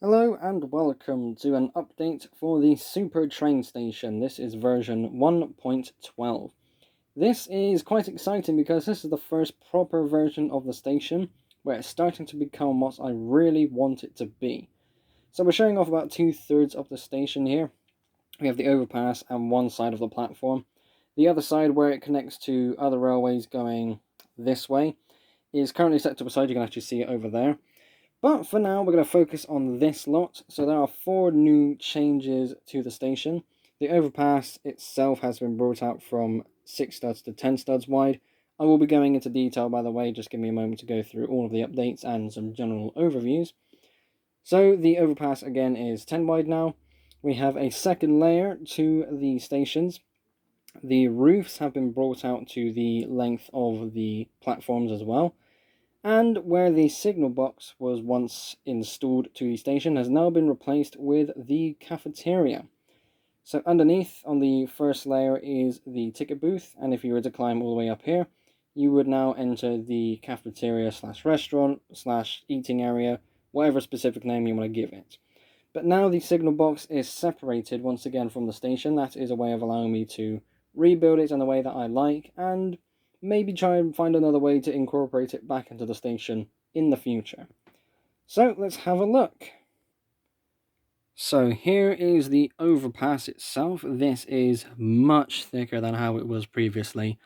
Hello and welcome to an update for the Super Train Station. This is version 1.12. This is quite exciting because this is the first proper version of the station where it's starting to become what I really want it to be. So we're showing off about 2/3 of the station here. We have the overpass and one side of the platform. The other side, where it connects to other railways going this way, is currently set to the side. You can actually see it over there. But for now, we're going to focus on this lot. So there are 4 new changes to the station. The overpass itself has been brought out from 6 studs to 10 studs wide. I will be going into detail, by the way, just give me a moment to go through all of the updates and some general overviews. So the overpass again is 10 wide now. We have a second layer to the stations. The roofs have been brought out to the length of the platforms as well. And where the signal box was once installed to the station has now been replaced with the cafeteria. So underneath on the first layer is the ticket booth, and if you were to climb all the way up here, you would now enter the cafeteria slash restaurant slash eating area, whatever specific name you want to give it. But now the signal box is separated once again from the station. That is a way of allowing me to rebuild it in the way that I like, and maybe try and find another way to incorporate it back into the station in the future. So let's have a look. So here is the overpass itself. This is much thicker than how it was previously,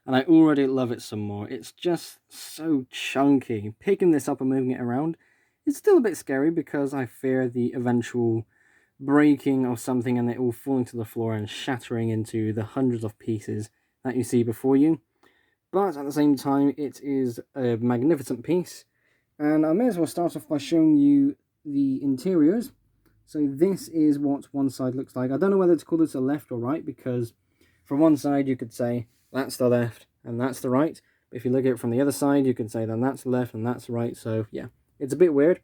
and I already love it some more. It's just so chunky. Picking this up and moving it around is still a bit scary because I fear the eventual breaking of something and it all falling to the floor and shattering into the hundreds of pieces that you see before you. But at the same time, it is a magnificent piece. And I may as well start off by showing you the interiors. So this is what one side looks like. I don't know whether to call this a left or right, because from one side you could say that's the left and that's the right. But if you look at it from the other side, you can say then that's the left and that's the right. So yeah, it's a bit weird.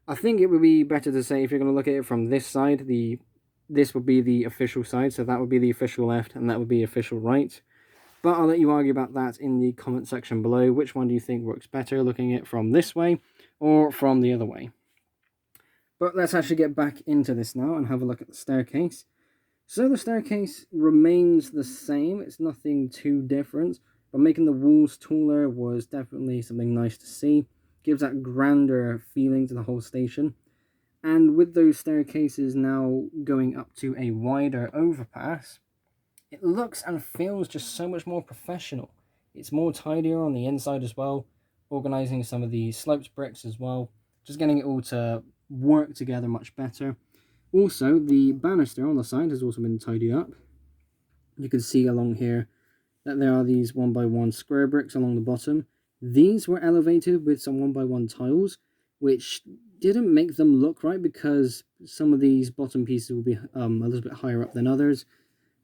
I think it would be better to say, if you're going to look at it from this side, this would be the official side. So that would be the official left and that would be official right. But I'll let you argue about that in the comment section below. Which one do you think works better, looking at it from this way or from the other way? But let's actually get back into this now and have a look at the staircase. So the staircase remains the same. It's nothing too different. But making the walls taller was definitely something nice to see. Gives that grander feeling to the whole station. And with those staircases now going up to a wider overpass, it looks and feels just so much more professional. It's more tidier on the inside as well, organising some of the sloped bricks as well, just getting it all to work together much better. Also, the banister on the side has also been tidied up. You can see along here that there are these 1x1 square bricks along the bottom. These were elevated with some 1x1 tiles, which didn't make them look right because some of these bottom pieces will be a little bit higher up than others.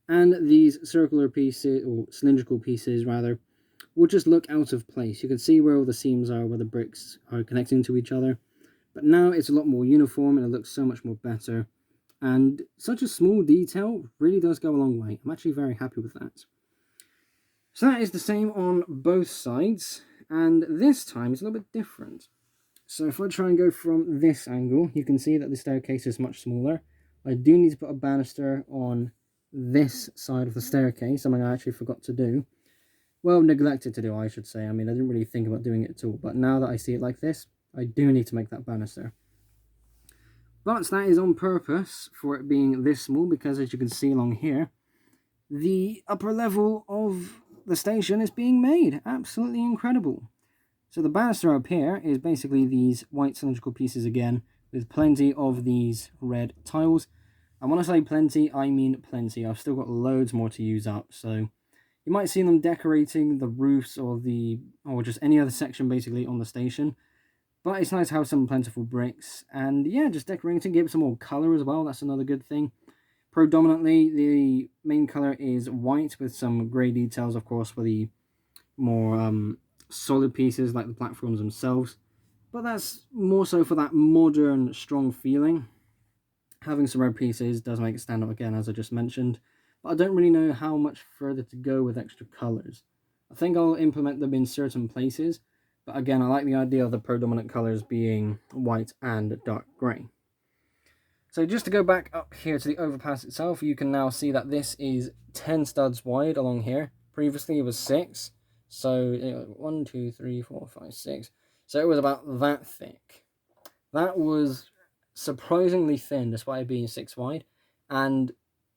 And these circular pieces, or cylindrical pieces rather, will just look out of place. You can see where all the seams are, where the bricks are connecting to each other. But now it's a lot more uniform and it looks so much more better. And such a small detail really does go a long way. I'm actually very happy with that. So that is the same on both sides. And this time it's a little bit different. So if I try and go from this angle, you can see that the staircase is much smaller. I do need to put a banister on this side of the staircase, something I actually forgot to do. Well, neglected to do, I should say. I mean, I didn't really think about doing it at all, but now that I see it like this, I do need to make that banister. But that is on purpose for it being this small, because as you can see along here, the upper level of the station is being made. Absolutely incredible. So the banister up here is basically these white cylindrical pieces again, with plenty of these red tiles. And when I say plenty, I mean plenty. I've still got loads more to use up, so you might see them decorating the roofs or just any other section basically on the station. But it's nice to have some plentiful bricks, and yeah, just decorating to give some more colour as well. That's another good thing. Predominantly, the main colour is white with some grey details, of course, for the more solid pieces like the platforms themselves. But that's more so for that modern, strong feeling. Having some red pieces does make it stand out again, as I just mentioned, but I don't really know how much further to go with extra colours. I think I'll implement them in certain places, but again, I like the idea of the predominant colours being white and dark grey. So just to go back up here to the overpass itself, you can now see that this is 10 studs wide along here. Previously it was 6. So 1, 2, 3, 4, 5, 6. So it was about that thick. That was surprisingly thin despite it being 6 wide. And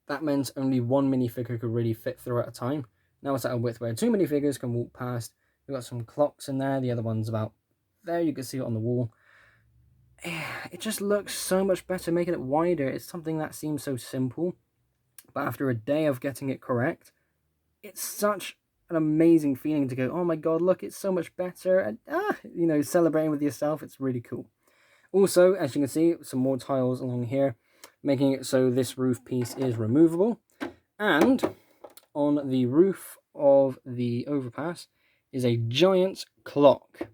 that meant only one minifigure could really fit through at a time. Now it's at a width where 2 minifigures can walk past. We've got some clocks in there. The other one's about there. You can see it on the wall. It just looks so much better making it wider. It's something that seems so simple, but after a day of getting it correct, it's such an amazing feeling to go, oh my god, look, it's so much better. And you know, celebrating with yourself, it's really cool. Also, as you can see, some more tiles along here, making it so this roof piece is removable. And on the roof of the overpass is a giant clock.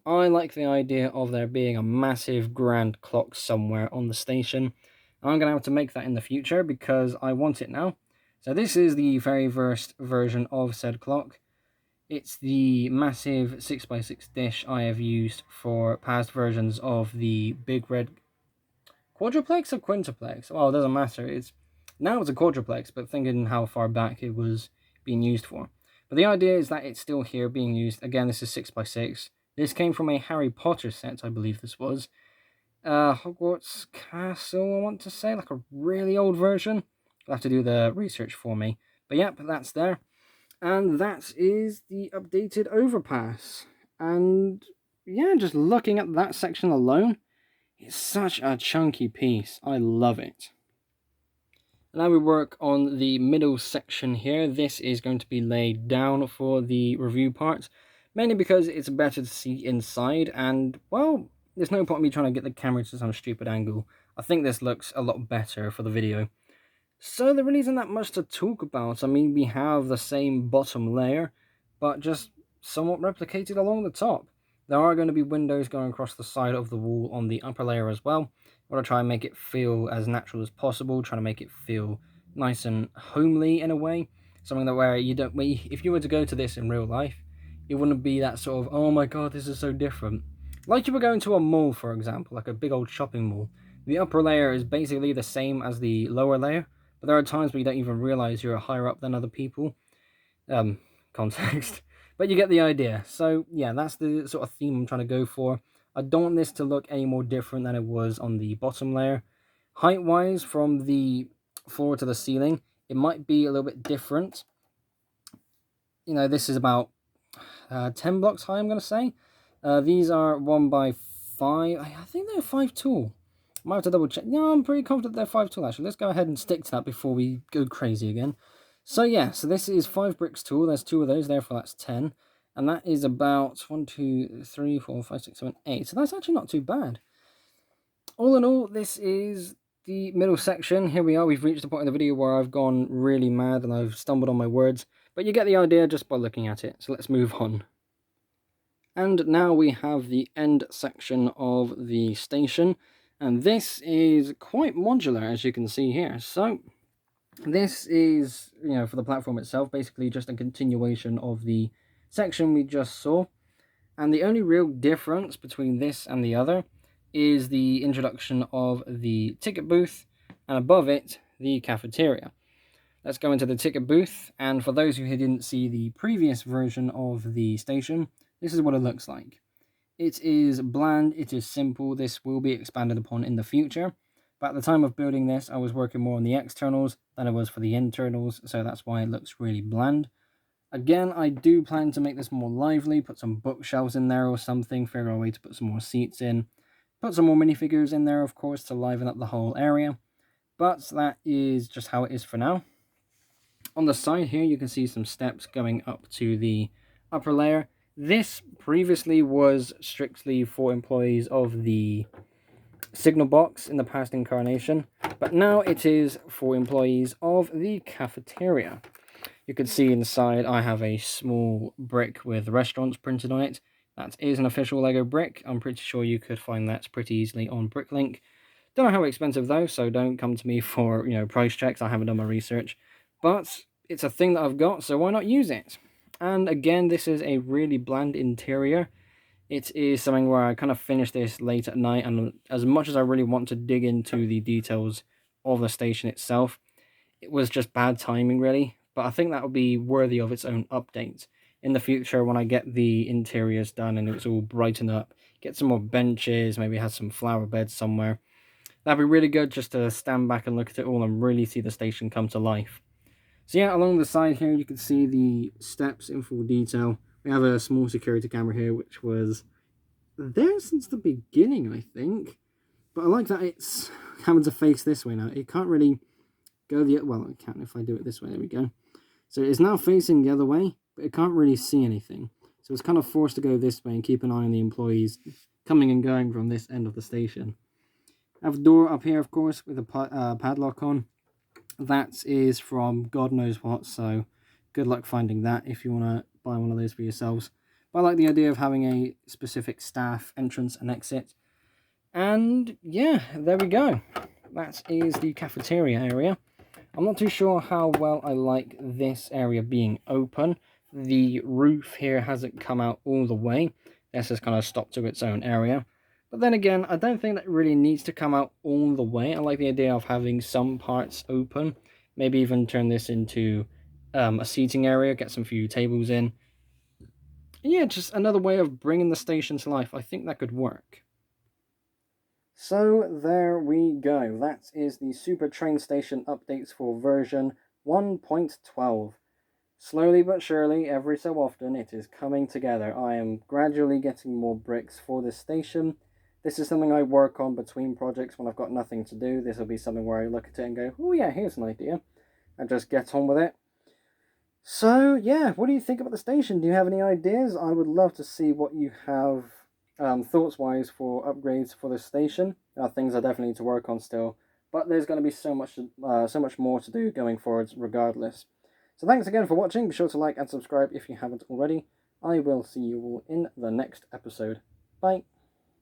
I like the idea of there being a massive grand clock somewhere on the station. I'm going to have to make that in the future because I want it now. So this is the very first version of said clock. It's the massive 6x6 dish I have used for past versions of the big red quadruplex or quintuplex. Well, it doesn't matter. Now it's a quadruplex, but thinking how far back it was being used for. But the idea is that it's still here being used. Again, this is 6x6. This came from a Harry Potter set, I believe this was. Hogwarts Castle, I want to say, like a really old version. You'll have to do the research for me. But yep, that's there. And that is the updated overpass. And yeah, just looking at that section alone, it's such a chunky piece. I love it. Now we work on the middle section here. This is going to be laid down for the review part. Mainly because it's better to see inside, and, well, there's no point in me trying to get the camera to some stupid angle. I think this looks a lot better for the video. So there really isn't that much to talk about. I mean, we have the same bottom layer, but just somewhat replicated along the top. There are going to be windows going across the side of the wall on the upper layer as well. I want to try and make it feel as natural as possible, trying to make it feel nice and homely in a way. Something that where you don't, if you were to go to this in real life, it wouldn't be that sort of, oh my god, this is so different. Like you were going to a mall, for example, like a big old shopping mall. The upper layer is basically the same as the lower layer, but there are times where you don't even realize you're higher up than other people. Context. But you get the idea. So, yeah, that's the sort of theme I'm trying to go for. I don't want this to look any more different than it was on the bottom layer. Height-wise, from the floor to the ceiling, it might be a little bit different. You know, this is about 10 blocks high, I'm going to say. These are 1x5. I think they're 5 tall. Might have to double check. No, I'm pretty confident they're 5 tall, actually. Let's go ahead and stick to that before we go crazy again. So, yeah, so this is 5 bricks tall. There's 2 of those, therefore that's 10. And that is about 1, 2, 3, 4, 5, 6, 7, 8. So that's actually not too bad. All in all, this is the middle section. Here we are. We've reached the point in the video where I've gone really mad and I've stumbled on my words. But you get the idea just by looking at it. So let's move on. And now we have the end section of the station. And this is quite modular, as you can see here. So this is, you know, for the platform itself, basically just a continuation of the section we just saw. And the only real difference between this and the other is the introduction of the ticket booth, and above it, the cafeteria. Let's go into the ticket booth, and for those who didn't see the previous version of the station, this is what it looks like. It is bland, it is simple, this will be expanded upon in the future, but at the time of building this, I was working more on the externals than I was for the internals, so that's why it looks really bland. Again, I do plan to make this more lively, put some bookshelves in there or something, figure out a way to put some more seats in, put some more minifigures in there, of course, to liven up the whole area, but that is just how it is for now. On the side here, you can see some steps going up to the upper layer. This previously was strictly for employees of the signal box in the past incarnation, but now it is for employees of the cafeteria. You can see inside I have a small brick with restaurants printed on it. That is an official Lego brick. I'm pretty sure you could find that pretty easily on Bricklink. Don't know how expensive though, so don't come to me for, you know, price checks. I haven't done my research. But it's a thing that I've got, so why not use it? And again, this is a really bland interior. It is something where I kind of finished this late at night, and as much as I really want to dig into the details of the station itself, it was just bad timing, really. But I think that would be worthy of its own update in the future when I get the interiors done and it's all brightened up. Get some more benches, maybe have some flower beds somewhere. That'd be really good just to stand back and look at it all and really see the station come to life. So yeah, along the side here, you can see the steps in full detail. We have a small security camera here, which was there since the beginning, I think. But I like that it's having to face this way now. It can't really go the... well, it can if I do it this way. There we go. So it's now facing the other way, but it can't really see anything. So it's kind of forced to go this way and keep an eye on the employees coming and going from this end of the station. I have a door up here, of course, with a padlock on. That is from God knows what, so good luck finding that if you want to buy one of those for yourselves. But I like the idea of having a specific staff entrance and exit. And yeah, there we go. That is the cafeteria area. I'm not too sure how well I like this area being open. The roof here hasn't come out all the way. This has kind of stopped to its own area. But then again, I don't think that really needs to come out all the way. I like the idea of having some parts open. Maybe even turn this into a seating area, get some few tables in. Yeah, just another way of bringing the station to life. I think that could work. So there we go. That is the Super Train Station updates for version 1.12. Slowly but surely, every so often, it is coming together. I am gradually getting more bricks for this station. This is something I work on between projects when I've got nothing to do. This will be something where I look at it and go, oh yeah, here's an idea, and just get on with it. So yeah, what do you think about the station? Do you have any ideas? I would love to see what you have thoughts-wise for upgrades for this station. Things I definitely need to work on still, but there's going to be so much more to do going forwards regardless. So thanks again for watching. Be sure to like and subscribe if you haven't already. I will see you all in the next episode. Bye.